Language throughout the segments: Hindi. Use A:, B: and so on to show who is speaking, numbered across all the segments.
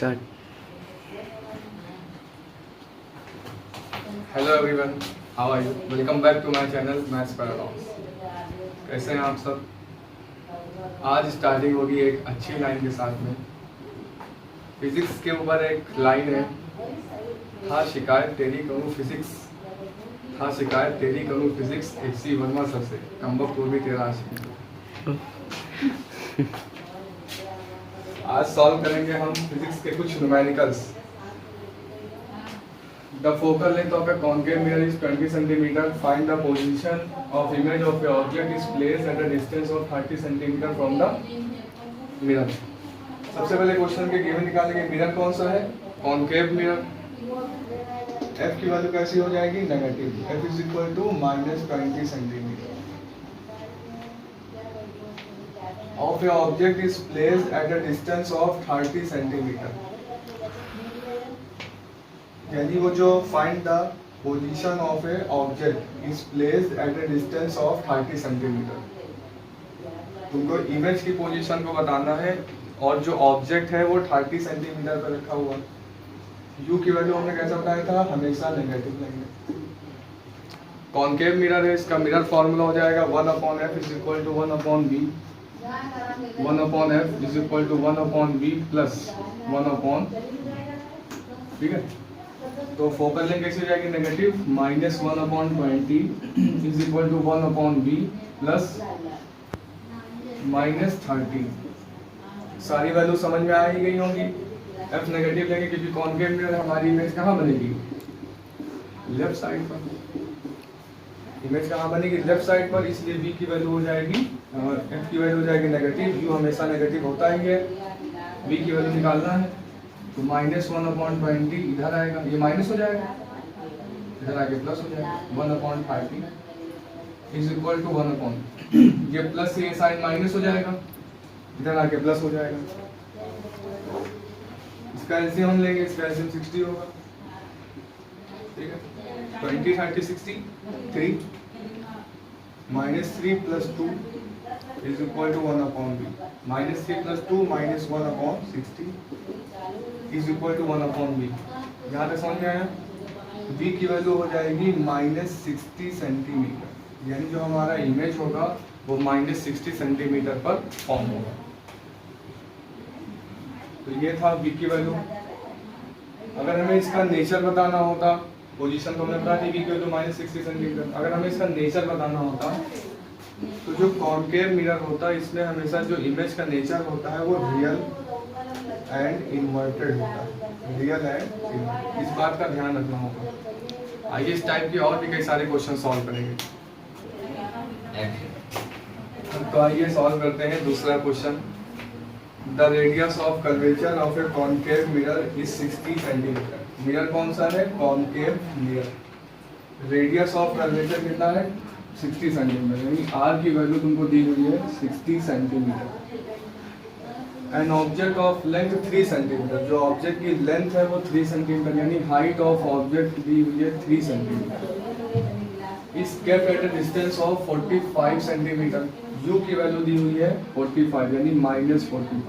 A: Start.
B: Hello everyone, how are you? Welcome back to my channel maths paradox. कैसे हैं आप सब? आज स्टार्टिंग होगी एक अच्छी लाइन के साथ में। फिजिक्स के ऊपर एक लाइन है, हाँ शिकायत तेरी करूँ फिजिक्स, हाँ शिकायत तेरी करूँ फिजिक्स, HC वर्मा सर से, कमबख्त वो भी तेरा आशिक। आज सॉल्व करेंगे हम फिजिक्स के कुछ numericals. The focal length of a concave mirror is 20 cm. Find the position of image of a object is placed at a distance of 30 cm from the mirror. सबसे पहले क्वेश्चन के गिवन निकालेंगे। मिरर कौन सा है? Concave mirror. F की वैल्यू कैसी हो जाएगी? Negative. F is equal to -20 cm. Of a object is placed at a distance of 30 cm. यानी वो जो find the position of A object is placed at a distance of 30 centimetre. तुमको इमेज की पोजीशन को बताना है और जो ऑब्जेक्ट है वो 30 सेंटीमीटर पर रखा हुआ। यू की वैल्यू हमने कैसा बताया था? हमेशा नेगेटिव लेंगे। कॉन्केव मिरर है, इसका मिरर फॉर्मूला हो जाएगा 1/f is equal to 1/b। 1/f is equal to 1/b plus 1/, ठीक है। तो फोकल लेंथ कैसे हो जाएगी? Negative. -1/20 is equal to 1/b plus -30। सारी वैल्यू समझ में आ ही गई होंगी। F नेगेटिव लेंगे क्योंकि कॉन्केव मिरर हमारी इमेज कहाँ बनेगी? लेफ्ट साइड पर। इमेज कहाँ बनेगी? लेफ्ट साइड पर, इसलिए B की वैल्यू हो जाएगी और F की वैल्यू हो जाएगी नेगेटिव। U हमेशा नेगेटिव होता ही है। B की वैल्यू निकालना है तो -1/20 इधर आएगा, ये माइनस हो जाएगा, इधर आके प्लस हो जाएगा। 1/30 इज इक्वल टू 1/, ये प्लस से ये साइन माइनस हो जाएगा, इधर आके प्लस हो जाएगा। इसका एलसीएम हम लेंगे, इसका एलसीएम 60 होगा, ठीक है। 20 30 60 3 -3 + 2 is equal to 1/b। -3 + 2 -1/60 is equal to 1/b। यहाँ तक समझ में आया? b की वैल्यू हो जाएगी -60 सेंटीमीटर, यानी जो हमारा इमेज होगा वो -60 सेंटीमीटर पर फॉर्म होगा। तो ये था b की वैल्यू। अगर हमें इसका नेचर बताना होता, पोजीशन तो हमने बता दी b की वैल्यू -60 सेंटीमीटर। अगर हमें इसका नेचर बताना होता तो जो कॉन्केव मिरर होता है इसमें हमेशा जो इमेज का नेचर होता है वो रियल एंड इन्वर्टेड होता है। रियल एंड, इस बात का ध्यान रखना होगा। आइए इस टाइप के और भी कई सारे क्वेश्चन सॉल्व करेंगे। तो आइए सॉल्व करते हैं दूसरा question. The radius of curvature of a concave mirror is 60 centimetre. Mirror कौन सा है? Concave mirror. Radius of curvature कितना है? 60 सेंटीमीटर, यानी r की वैल्यू तुमको दी हुई है 60 centimetre. An object of length 3 centimetre, जो ऑब्जेक्ट की लेंथ है वो 3 सेंटीमीटर, यानी हाइट ऑफ ऑब्जेक्ट दी हुई है 3 centimeter. Is kept at a distance of 45 centimeter. u की वैल्यू दी हुई है 45, यानी -45।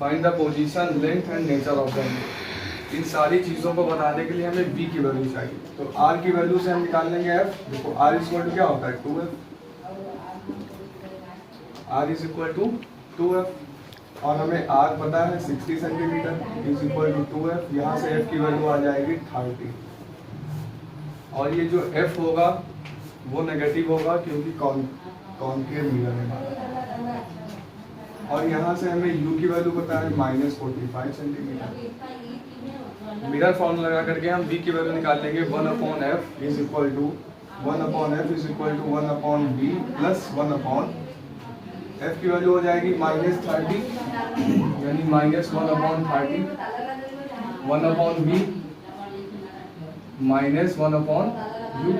B: Find the position, length and nature of the image. इन सारी चीजों को बताने के लिए हमें b की वैल्यू चाहिए। तो r की वैल्यू से हम निकाल लेंगे f। देखो r इक्वल टू क्या होता है? 2f। r is equal to 2f और हमें r पता है 60 centimetre is equal to 2f। यहाँ से f की वैल्यू आ जाएगी 30 और ये जो f होगा वो नेगेटिव होगा क्योंकि कॉन्केव मिरर है। और यहाँ से हमें u की वैल्यू पता है -45 सेंटीमीटर। मिरर फॉर्मूला लगा करके हम b की वैल्यू निकाल लेंगे। 1/f is equal to 1/b plus 1/, f की वैल्यू हो जाएगी -30, यानी -1/30, 1/b -1/u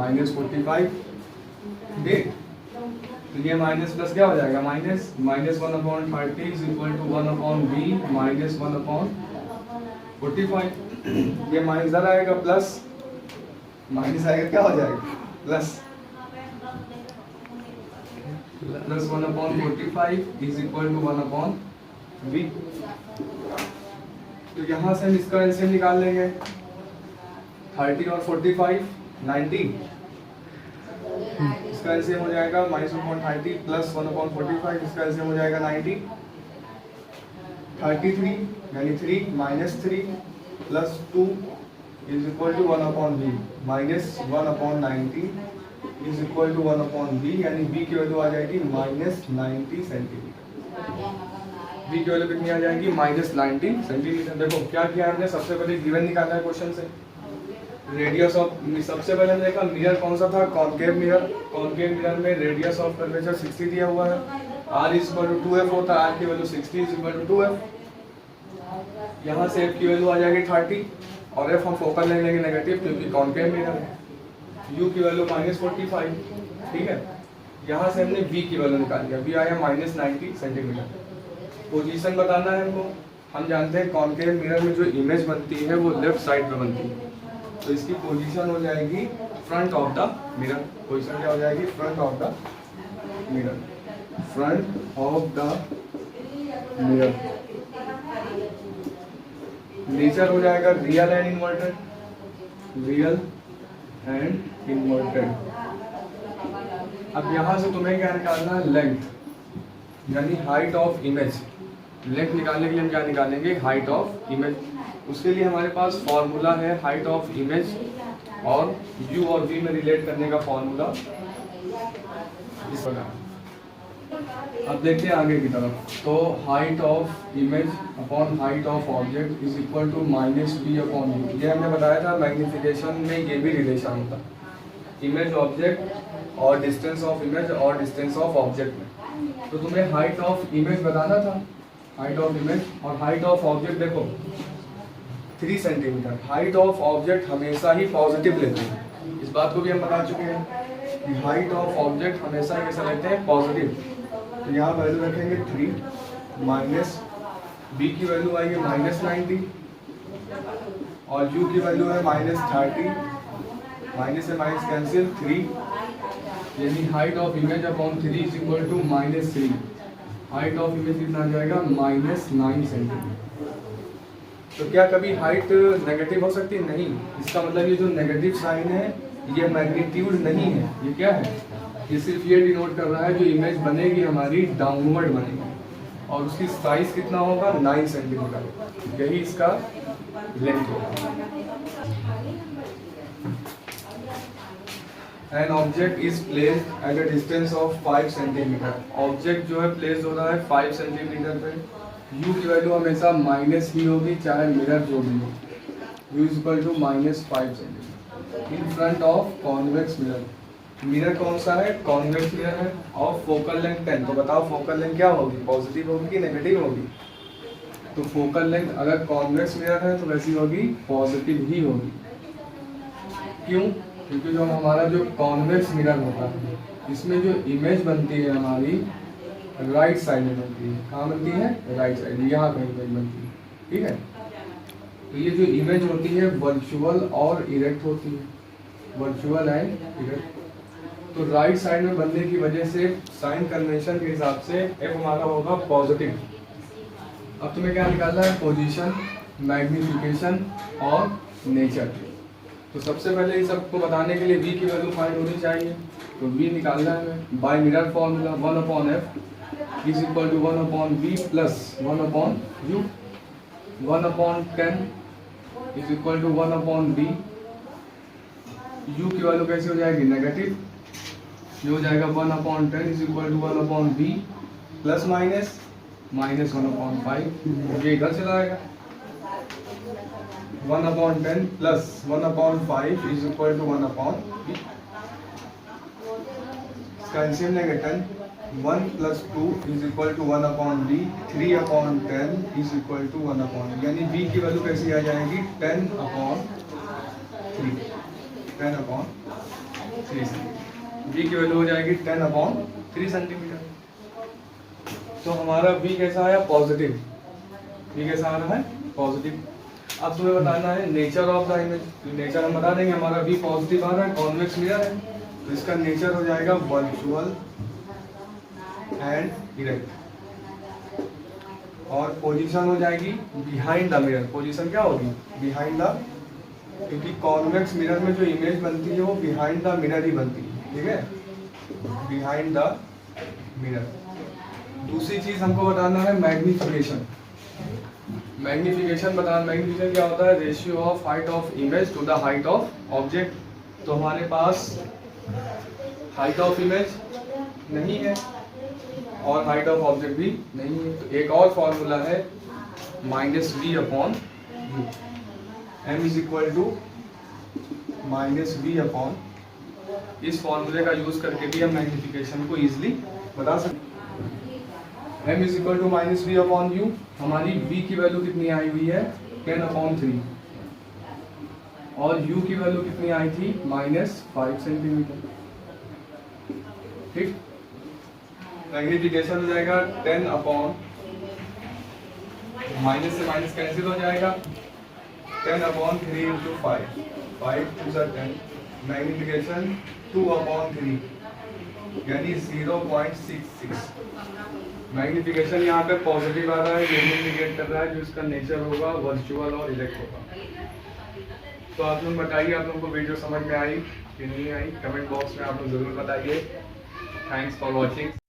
B: -45। तो ये माइनस प्लस क्या हो जाएगा? Minus. -1/30 is equal to 1/b -1/45। ये माइनस इधर आएगा प्लस, माइनस आएगा क्या हो जाएगा? Plus. Plus 1/45 is equal to 1/v। तो यहाँ से हम इसका एलसीएम निकाल लेंगे। 30 और 45 90, इसका एलसीएम हो जाएगा -1/30 प्लस 1/45, इसका एलसीएम हो जाएगा 90। 33 यानी 3 -3 plus 2 is equal to 1/v minus 1/90 is equal to 1/v, यानी v की वैल्यू आ जाएगी -90 सेंटीमीटर। v की वैल्यू कितनी आ जाएगी? -90 सेंटीमीटर। देखो क्या किया हमने, सबसे पहले गिवन निकाला है क्वेश्चन से। रेडियस ऑफ, सबसे पहले हमने देखा मिरर कौन सा था, कॉनकेव मिरर। कॉनकेव मिरर में रेडियस ऑफ कर्वेचर 60 दिया हुआ है, r is equal to 2f होता है, r की value 60 is equal to 2f। यहाँ से f की वैल्यू आ जाएगी 30 और f हम फोकल ले लेंगे नेगेटिव क्योंकि कॉनकेव मिरर है। u की वैल्यू -45, ठीक है। यहाँ से हमने v की वैल्यू निकाल लिया, v आया -90 सेंटीमीटर। पोजीशन बताना है हमको। हम जानते हैं कॉनकेव मिरर में जो इमेज बनती है वो लेफ्ट साइड पे बनती है, तो इसकी पोजीशन हो जाएगी front of the mirror. Position क्या हो जाएगी? Front of the mirror, front of the mirror. Nature हो जाएगा real and inverted, real and inverted. अब यहाँ से तुम्हें क्या निकालना है? लेंथ, यानी हाइट ऑफ इमेज। लेंथ निकालने के लिए हम क्या निकालेंगे? Height of image. उसके लिए हमारे पास फॉर्मूला है हाइट ऑफ इमेज और u और v में रिलेट करने का फॉर्मूला इस प्रकार। अब देखते हैं आगे की तरफ। तो height of image upon height of object is equal to -b upon u। ये हमने बताया था मैग्निफिकेशन में ये भी रिलेशन होता है, इमेज ऑब्जेक्ट और डिस्टेंस ऑफ इमेज और डिस्टेंस ऑफ ऑब्जेक्ट में। तो तुम्हें हाइट ऑफ इमेज बताना था, हाइट ऑफ इमेज और हाइट ऑफ ऑब्जेक्ट देखो 3 सेंटीमीटर। हाइट ऑफ ऑब्जेक्ट हमेशा ही पॉजिटिव लेते हैं, इस बात को भी हम बता चुके हैं कि हाइट ऑफ ऑब्जेक्ट हमेशा ही कैसा लेते हैं? पॉजिटिव। तो यहाँ वैल्यू रखेंगे 3 माइनस b की वैल्यू आएगी -90 और u की वैल्यू है -30, माइनस से माइनस कैंसिल 3, यानी height of image upon 3 is equal to -3। Height of image कितना आ जाएगा? -9 सेंटीमीटर। तो क्या कभी हाइट नेगेटिव हो सकती है? नहीं। इसका मतलब ये जो नेगेटिव साइन है ये मैग्नीट्यूड नहीं है, ये क्या है? ये सिर्फ ये डिनोट कर रहा है जो इमेज बनेगी हमारी डाउनवर्ड बनेगी और उसकी साइज कितना होगा? 9 सेंटीमीटर। यही इसका लेंथ होगा। An object is placed at a distance of 5 centimetre. Object जो है प्लेस हो रहा है 5 सेंटीमीटर पे। u की वैल्यू हमेशा माइनस ही होगी चाहे मिरर जो भी हो। u is equal to -5 centimetre in front of convex mirror. Mirror कौन सा है? कॉन्वेक्स मिरर है और फोकल लेंथ 10। तो बताओ फोकल लेंथ क्या होगी? पॉजिटिव होगी कि नेगेटिव होगी? तो फोकल लेंथ अगर कॉन्वेक्स मिरर है तो वैसी होगी पॉजिटिव ही होगी। क्यों? क्योंकि जो हमारा जो कॉन्वेक्स मिरर होता है इसमें जो इमेज बनती है हमारी राइट साइड में बनती है। कहाँ बनती है? राइट साइड, यहाँ कहीं इमेज बनती है, ठीक है। तो ये जो इमेज होती है वर्चुअल और इरेक्ट होती है, वर्चुअल एंड इरेक्ट। तो राइट साइड में बनने की वजह से साइन कन्वेंशन के हिसाब से एफ हमारा होगा पॉजिटिव। अब तुम्हें क्या निकालना है? पोजीशन, मैग्निफिकेशन और नेचर। तो सबसे पहले इन सबको बताने के लिए v की वैल्यू फाइंड होनी चाहिए। तो v निकालना है by mirror formula 1/f is equal to 1/v plus 1/u। 1/10 is equal to 1/v। u की वैल्यू कैसे हो जाएगी? नेगेटिव। ये हो जाएगा 1/10 is equal to 1/v plus minus -1/5। ये इधर चला आएगा 1/10 plus 1/5 is equal to 1/v। इसका एलसीएम लेंगे 10। 1 plus 2 is equal to 1/v। 3/10 is equal to 1/v, यानी v की वैल्यू कैसी आ जाएगी? 10/3। 10/3 v की वैल्यू हो जाएगी 10/3 सेंटीमीटर। तो हमारा v कैसा आया? पॉजिटिव। v कैसा आ रहा है? पॉजिटिव। अब तुम्हें बताना है nature of the image. Nature हम बता देंगे, हमारा v पॉजिटिव आ रहा है, कॉन्वेक्स मिरर है, तो इसका नेचर हो जाएगा वर्चुअल एंड इरेक्ट। और पोजीशन हो जाएगी बिहाइंड द मिरर। पोजीशन क्या होगी? बिहाइंड द, क्योंकि कॉन्वेक्स मिरर में जो इमेज बनती है वो बिहाइंड द मिरर ही बनती है, ठीक है, बिहाइंड द मिरर। दूसरी चीज हमको बताना है मैग्निफिकेशन। मैग्निफिकेशन बताना, मैग्निफिकेशन क्या होता है? Ratio of height of image to the height of object. तो हमारे पास हाइट ऑफ इमेज नहीं है और हाइट ऑफ ऑब्जेक्ट भी नहीं है, तो एक और फॉर्मूला है -v upon u। m is equal to -v upon, इस फॉर्मूले का यूज करके भी हम मैग्निफिकेशन को इजीली बता सकते हैं। m is equal to -v upon u। हमारी v की वैल्यू कितनी आई हुई है? 10/3 और u की वैल्यू कितनी आई थी? -5 सेंटीमीटर। ठीक, मैग्निफिकेशन हो जाएगा 10 अपॉन, माइनस से माइनस कैंसिल हो जाएगा, 10/3 इंटू 5, 5 2 10, मैग्निफिकेशन 2/3 यानी 0.66। मैग्निफिकेशन यहाँ पे पॉजिटिव आ रहा है, ये इंडिकेट कर रहा है जो इसका नेचर होगा वर्चुअल और इरेक्ट होगा। तो आप लोग बताइए, आप लोगों को वीडियो समझ में आई कि नहीं आई? कमेंट बॉक्स में आप लोग जरूर बताइए। Thanks for watching.